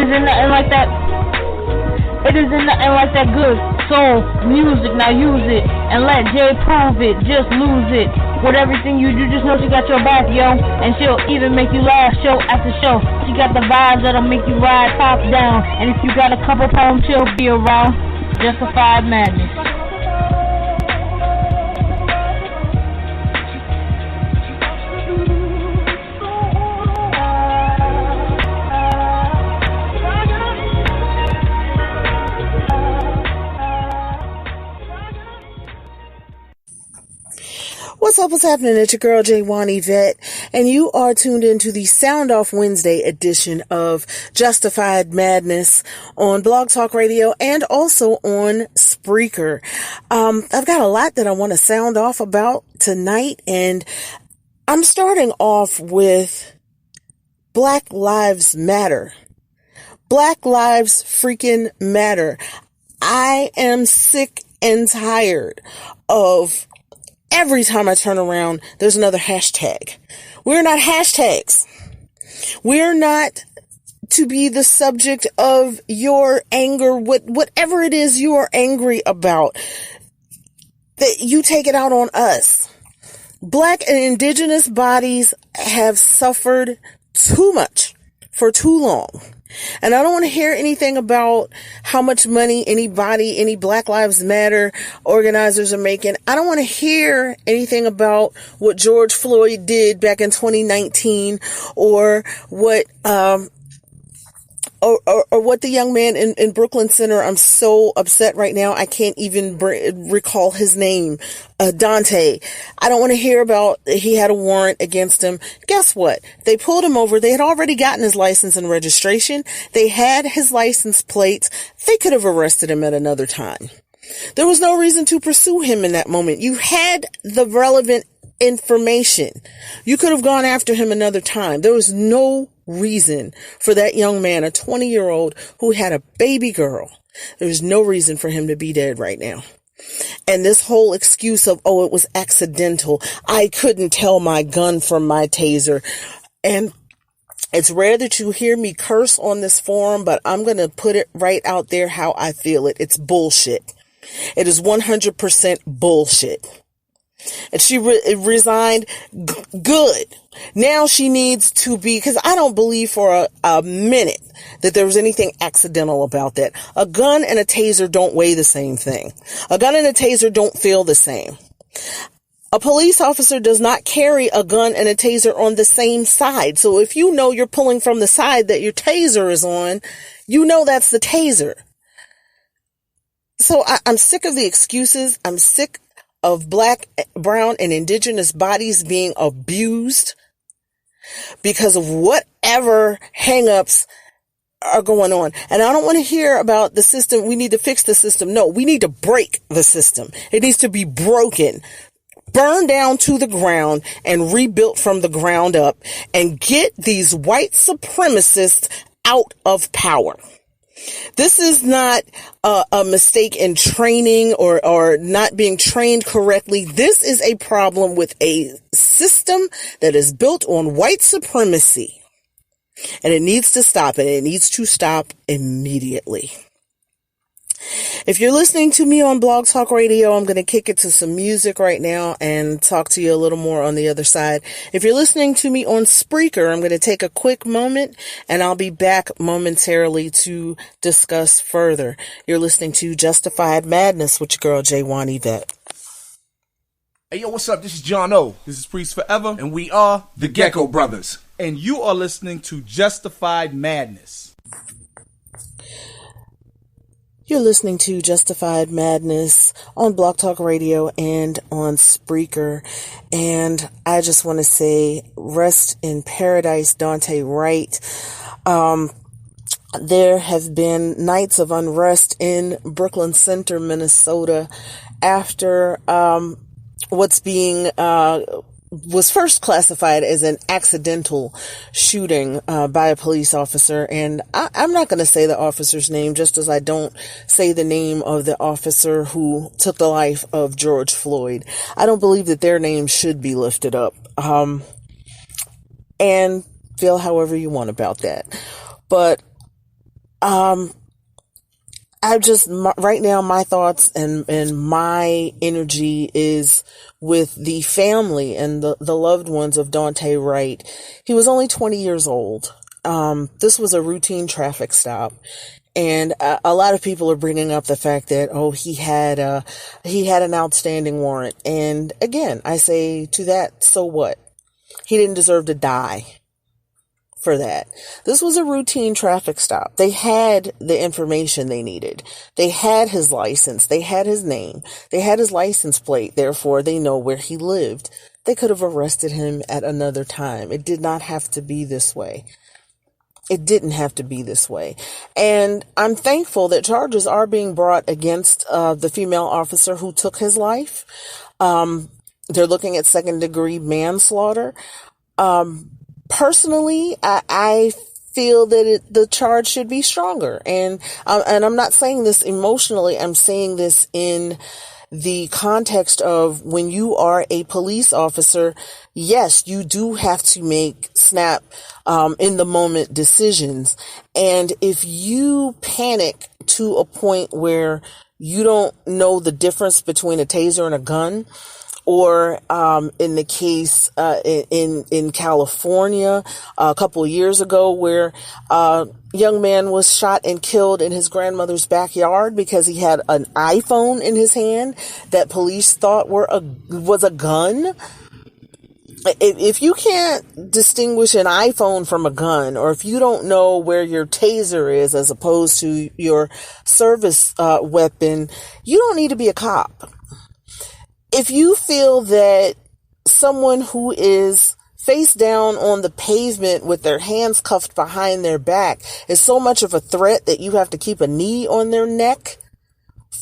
isn't nothing like that. It isn't nothing like that good soul music. Now use it and let Jay prove it. Just lose it. With everything you do, just know she got your back, yo. And she'll even make you laugh show after show. She got the vibes that'll make you ride top down. And if you got a couple pounds, she'll be around. Justified Madness. What's up? What's happening? It's your girl, J1 Yvette, and you are tuned into the SoundOff Wednesday edition of Justified Madness on Blog Talk Radio and also on Spreaker. I've got a lot that I want to sound off about tonight, and I'm starting off with Black Lives Matter. Black Lives freaking matter. I am sick and tired of every time I turn around, there's another hashtag. We're not hashtags. We're not to be the subject of your anger, whatever it is you are angry about, that you take it out on us. Black and indigenous bodies have suffered too much for too long. And I don't want to hear anything about how much money any Black Lives Matter organizers are making. I don't want to hear anything about what George Floyd did back in 2019 or what, or what the young man in Brooklyn Center. I'm so upset right now. I can't even recall his name. Daunte. I don't want to hear about he had a warrant against him. Guess what? They pulled him over. They had already gotten his license and registration. They had his license plates. They could have arrested him at another time. There was no reason to pursue him in that moment. You had the relevant information. You could have gone after him another time. There was no reason for that young man, a 20-year-old who had a baby girl. There's no reason for him to be dead right now. And this whole excuse of, oh, it was accidental. I couldn't tell my gun from my taser. And it's rare that you hear me curse on this forum, but I'm going to put it right out there how I feel it. It's bullshit. It is 100% bullshit. And she resigned. Good. Now she needs to be, because I don't believe for a minute that there was anything accidental about that. A gun and a taser don't weigh the same thing. A gun and a taser don't feel the same. A police officer does not carry a gun and a taser on the same side. So if you know you're pulling from the side that your taser is on, you know that's the taser. So I'm sick of the excuses. I'm sick of Black, brown, and indigenous bodies being abused because of whatever hangups are going on. And I don't want to hear about the system. We need to fix the system. No, we need to break the system. It needs to be broken, burned down to the ground, and rebuilt from the ground up, and get these white supremacists out of power. This is not a mistake in training or not being trained correctly. This is a problem with a system that is built on white supremacy. And it needs to stop, and it needs to stop immediately. If you're listening to me on Blog Talk Radio, I'm going to kick it to some music right now and talk to you a little more on the other side. If you're listening to me on Spreaker, I'm going to take a quick moment and I'll be back momentarily to discuss further. You're listening to Justified Madness with your girl, J1 Yvette. Hey, yo, what's up? This is John O. This is Priest Forever. And we are the Gecko Brothers. And you are listening to Justified Madness. You're listening to Justified Madness on Blog Talk Radio and on Spreaker. And I just want to say, rest in paradise, Daunte Wrignt. There have been nights of unrest in Brooklyn Center, Minnesota, after what's being was first classified as an accidental shooting by a police officer. And I'm not going to say the officer's name, just as I don't say the name of the officer who took the life of George Floyd. I don't believe that their name should be lifted up. And feel however you want about that. But Right now, my thoughts and my energy is with the family and the loved ones of Daunte Wrignt. He was only 20 years old. This was a routine traffic stop. And a lot of people are bringing up the fact that, he had an outstanding warrant. And again, I say to that, so what? He didn't deserve to die for that. This was a routine traffic stop. They had the information they needed. They had his license. They had his name. They had his license plate. Therefore, they know where he lived. They could have arrested him at another time. It did not have to be this way. It didn't have to be this way. And I'm thankful that charges are being brought against the female officer who took his life. They're looking at second-degree manslaughter. Personally, I feel that the charge should be stronger. And I'm not saying this emotionally. I'm saying this in the context of when you are a police officer, yes, you do have to make snap, in the moment decisions. And if you panic to a point where you don't know the difference between a taser and a gun, or in the case in California a couple of years ago, where a young man was shot and killed in his grandmother's backyard because he had an iPhone in his hand that police thought was a gun. If you can't distinguish an iPhone from a gun, or if you don't know where your taser is as opposed to your service weapon, you don't need to be a cop. If you feel that someone who is face down on the pavement with their hands cuffed behind their back is so much of a threat that you have to keep a knee on their neck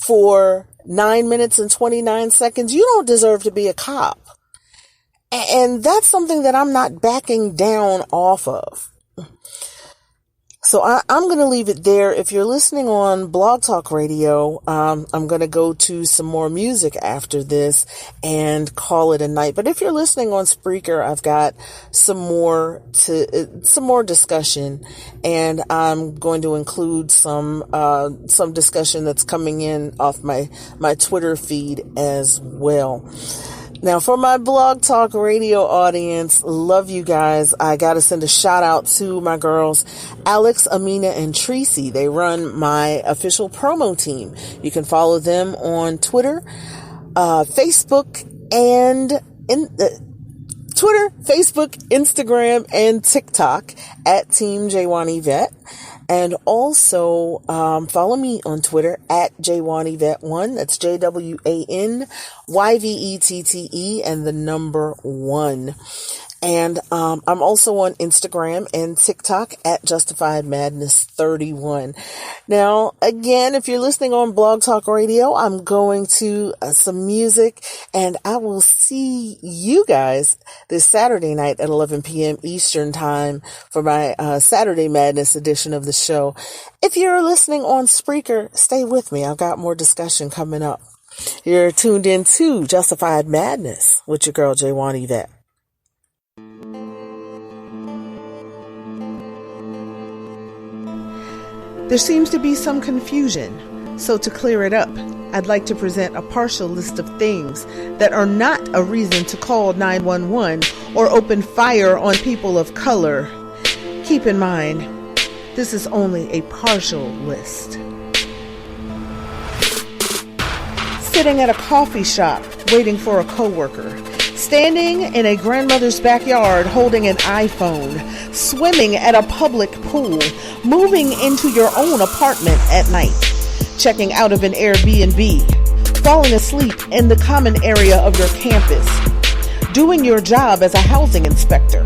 for 9 minutes and 29 seconds, you don't deserve to be a cop. And that's something that I'm not backing down off of. So I'm going to leave it there. If you're listening on Blog Talk Radio, I'm going to go to some more music after this and call it a night. But if you're listening on Spreaker, I've got some more discussion, and I'm going to include some discussion that's coming in off my Twitter feed as well. Now, for my Blog Talk Radio audience, love you guys. I got to send a shout out to my girls, Alex, Amina, and Tracy. They run my official promo team. You can follow them on Twitter, Facebook, Instagram, and TikTok at Team J1Yvette. And also, follow me on Twitter at J1Yvette1. That's JWANYVETTE and the number 1. And I'm also on Instagram and TikTok at Justified Madness 31. Now, again, if you're listening on Blog Talk Radio, I'm going to some music, and I will see you guys this Saturday night at 11 p.m. Eastern Time for my Saturday Madness edition of the show. If you're listening on Spreaker, stay with me. I've got more discussion coming up. You're tuned in to Justified Madness with your girl, J1Yvette. There seems to be some confusion, so to clear it up, I'd like to present a partial list of things that are not a reason to call 911 or open fire on people of color. Keep in mind, this is only a partial list. Sitting at a coffee shop waiting for a coworker. Standing in a grandmother's backyard holding an iPhone, swimming at a public pool, moving into your own apartment at night, checking out of an Airbnb, falling asleep in the common area of your campus, doing your job as a housing inspector,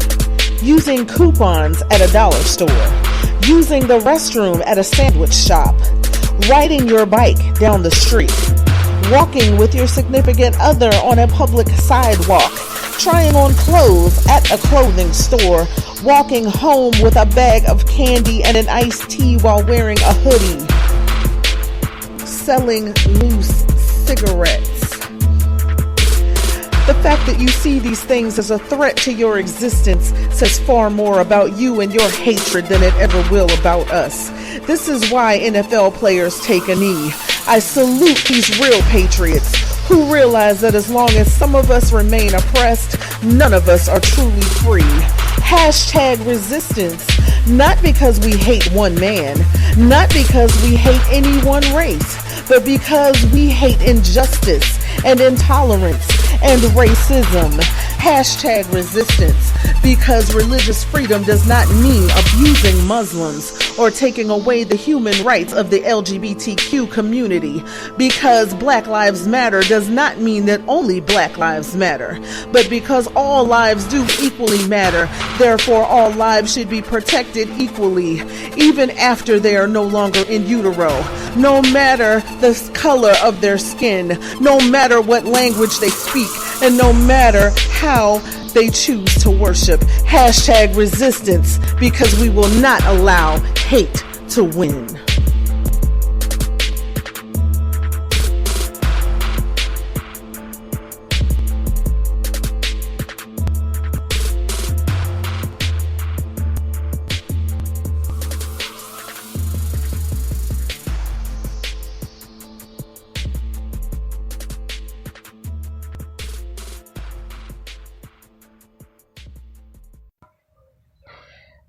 using coupons at a dollar store, using the restroom at a sandwich shop, riding your bike down the street, walking with your significant other on a public sidewalk, trying on clothes at a clothing store, walking home with a bag of candy and an iced tea while wearing a hoodie, selling loose cigarettes, The fact that you see these things as a threat to your existence says far more about you and your hatred than it ever will about us. This is why NFL players take a knee. I salute these real patriots who realize that as long as some of us remain oppressed, none of us are truly free. Hashtag resistance. Not because we hate one man, not because we hate any one race, but because we hate injustice and intolerance and racism. Hashtag resistance. Because religious freedom does not mean abusing Muslims or taking away the human rights of the LGBTQ community. Because Black Lives Matter does not mean that only Black lives matter, but because all lives do equally matter, therefore all lives should be protected equally, even after they are no longer in utero, no matter the color of their skin, no matter what language they speak, and no matter how they choose to worship. Hashtag resistance, because we will not allow hate to win.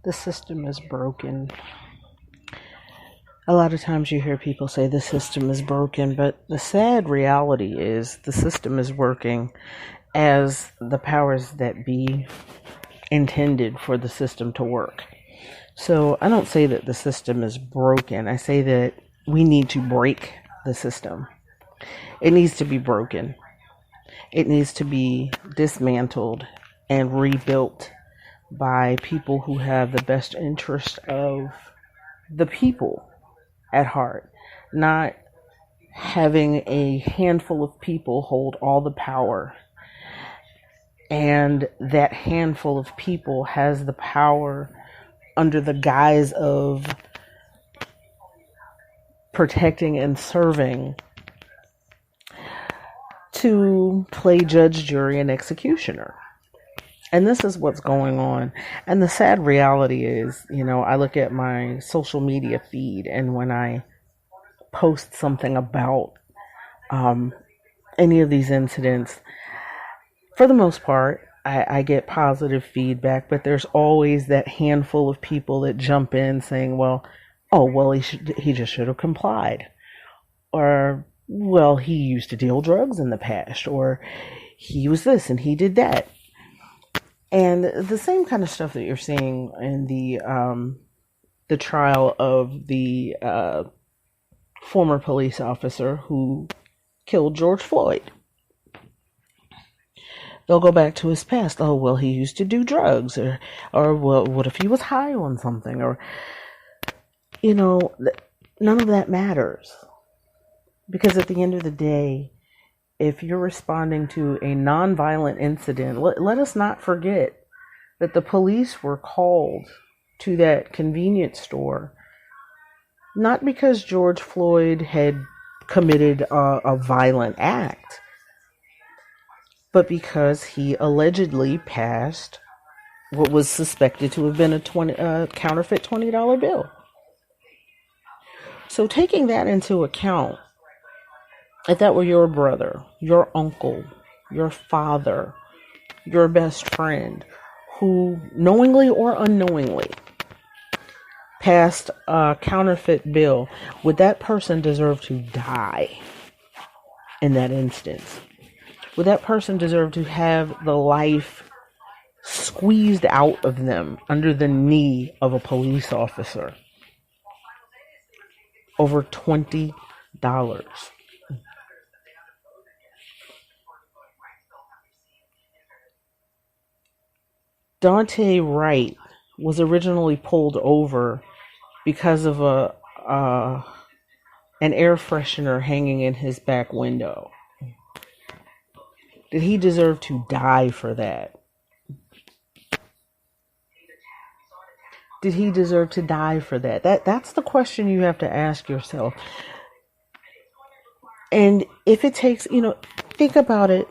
The system is broken. A lot of times you hear people say the system is broken, but the sad reality is the system is working as the powers that be intended for the system to work. So I don't say that the system is broken. I say that we need to break the system. It needs to be broken. It needs to be dismantled and rebuilt by people who have the best interest of the people at heart, not having a handful of people hold all the power, and that handful of people has the power under the guise of protecting and serving to play judge, jury, and executioner. And this is what's going on. And the sad reality is, I look at my social media feed, and when I post something about any of these incidents, for the most part, I get positive feedback, but there's always that handful of people that jump in saying, he just should have complied. Or, he used to deal drugs in the past. Or he was this and he did that. And the same kind of stuff that you're seeing in the trial of the former police officer who killed George Floyd. They'll go back to his past. He used to do drugs, or what if he was high on something, or none of that matters, because at the end of the day, if you're responding to a nonviolent incident, let us not forget that the police were called to that convenience store not because George Floyd had committed a violent act, but because he allegedly passed what was suspected to have been a counterfeit $20 bill. So taking that into account, if that were your brother, your uncle, your father, your best friend, who knowingly or unknowingly passed a counterfeit bill, would that person deserve to die in that instance? Would that person deserve to have the life squeezed out of them under the knee of a police officer? Over $20. Daunte Wrignt was originally pulled over because of an air freshener hanging in his back window. Did he deserve to die for that? Did he deserve to die for that? That's the question you have to ask yourself. And if it takes, think about it.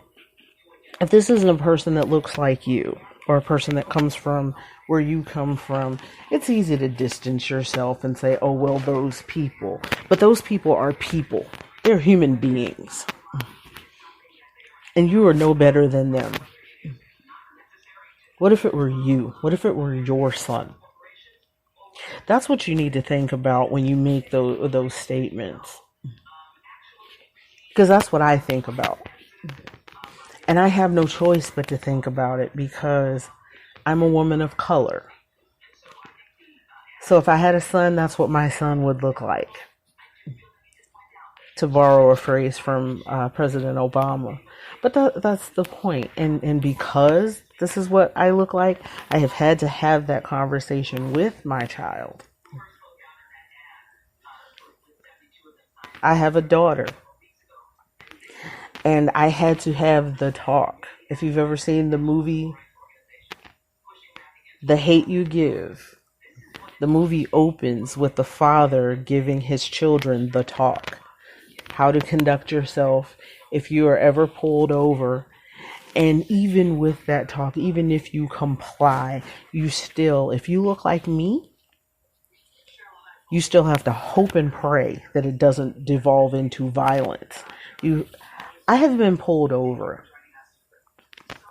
if this isn't a person that looks like you, or a person that comes from where you come from, it's easy to distance yourself and say, oh, well, those people. But those people are people. They're human beings. And you are no better than them. What if it were you? What if it were your son? That's what you need to think about when you make those statements. Because that's what I think about. And I have no choice but to think about it because I'm a woman of color. So if I had a son, that's what my son would look like. To borrow a phrase from President Obama. But that's the point. And because this is what I look like, I have had to have that conversation with my child. I have a daughter. And I had to have the talk. If you've ever seen the movie The Hate You Give, the movie opens with the father giving his children the talk. How to conduct yourself if you are ever pulled over. And even with that talk, even if you comply, you still, if you look like me, you still have to hope and pray that it doesn't devolve into violence. I have been pulled over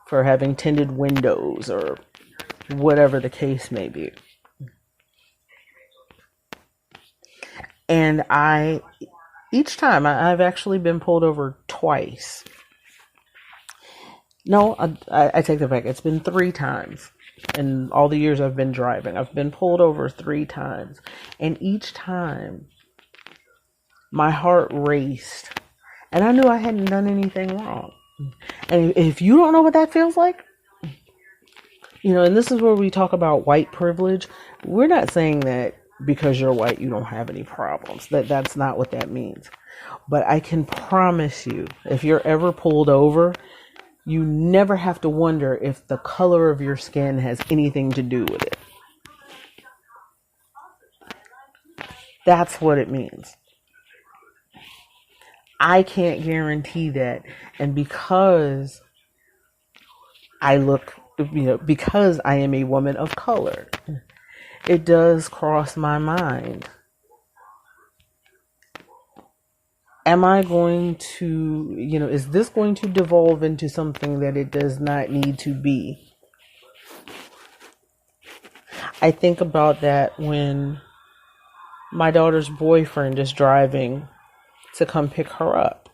for having tinted windows or whatever the case may be. And each time I've actually been pulled over twice. No, I take that back. It's been 3 times in all the years I've been driving. I've been pulled over 3 times. And each time my heart raced. And I knew I hadn't done anything wrong. And if you don't know what that feels like, and this is where we talk about white privilege. We're not saying that because you're white, you don't have any problems. That's not what that means. But I can promise you, if you're ever pulled over, you never have to wonder if the color of your skin has anything to do with it. That's what it means. I can't guarantee that. And because because I am a woman of color, it does cross my mind. Am I going to, is this going to devolve into something that it does not need to be? I think about that when my daughter's boyfriend is driving to come pick her up.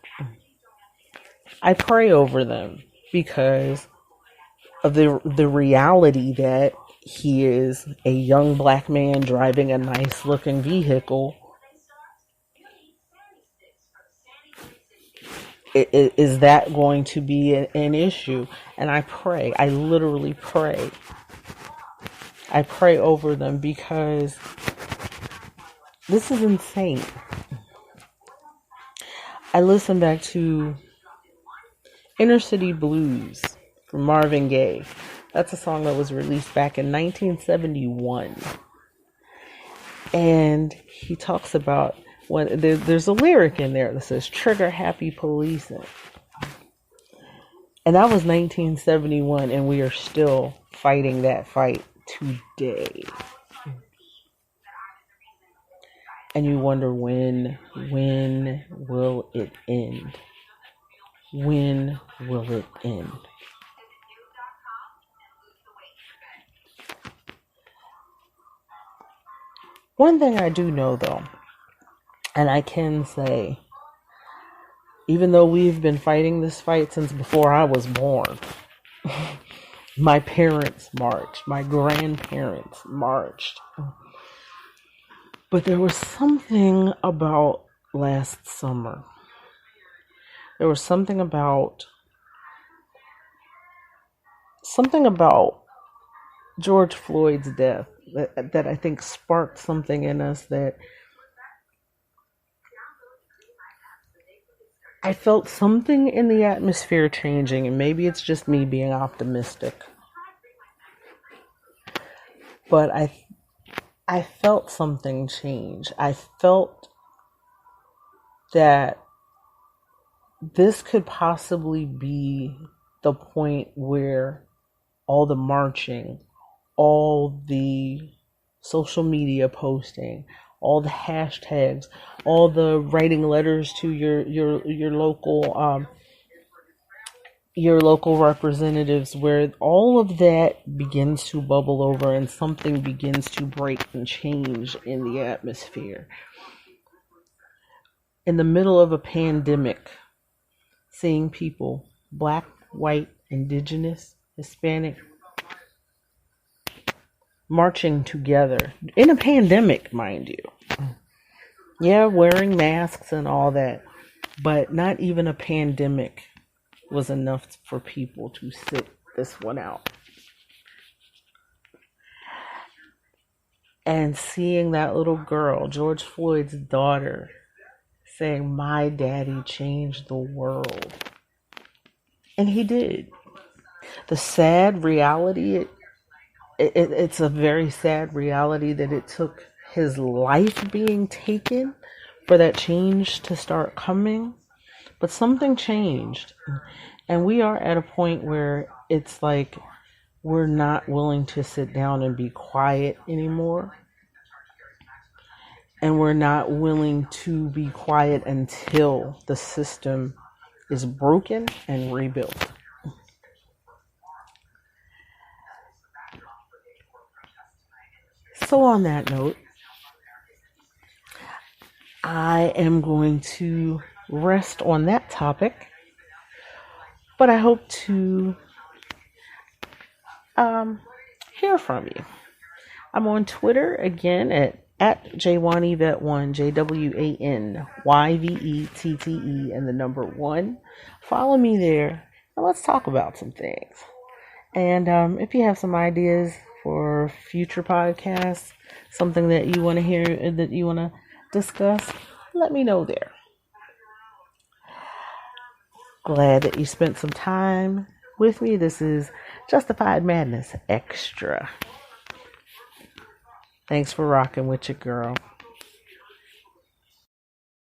I pray over them because of the reality that he is a young black man driving a nice looking vehicle. Is that going to be an issue? And I literally pray. I pray over them because this is insane. I listened back to Inner City Blues from Marvin Gaye. That's a song that was released back in 1971. And he talks about there's a lyric in there that says trigger happy policing. And that was 1971, and we are still fighting that fight today. And you wonder when will it end? When will it end? One thing I do know though, and I can say, even though we've been fighting this fight since before I was born, my parents marched, my grandparents marched. But there was something about last summer. There was something about George Floyd's death that I think sparked something in us that I felt something in the atmosphere changing, and maybe it's just me being optimistic. But I felt something change. I felt that this could possibly be the point where all the marching, all the social media posting, all the hashtags, all the writing letters to your local representatives, where all of that begins to bubble over and something begins to break and change in the atmosphere. In the middle of a pandemic, seeing people, black, white, indigenous, Hispanic, marching together in a pandemic, mind you. Yeah, wearing masks and all that, but not even a pandemic was enough for people to sit this one out. And seeing that little girl, George Floyd's daughter, saying, "My daddy changed the world." And he did. The sad reality, it's a very sad reality that it took his life being taken for that change to start coming. But something changed. And we are at a point where it's like we're not willing to sit down and be quiet anymore. And we're not willing to be quiet until the system is broken and rebuilt. So on that note, I am going to rest on that topic, but I hope to hear from you. I'm on Twitter again at JWanyVet1, JWANYVETTE, and the number 1. Follow me there, and let's talk about some things. And if you have some ideas for future podcasts, something that you want to hear, that you want to discuss, let me know there. Glad that you spent some time with me. This is Justified Madness Extra. Thanks for rocking with your girl.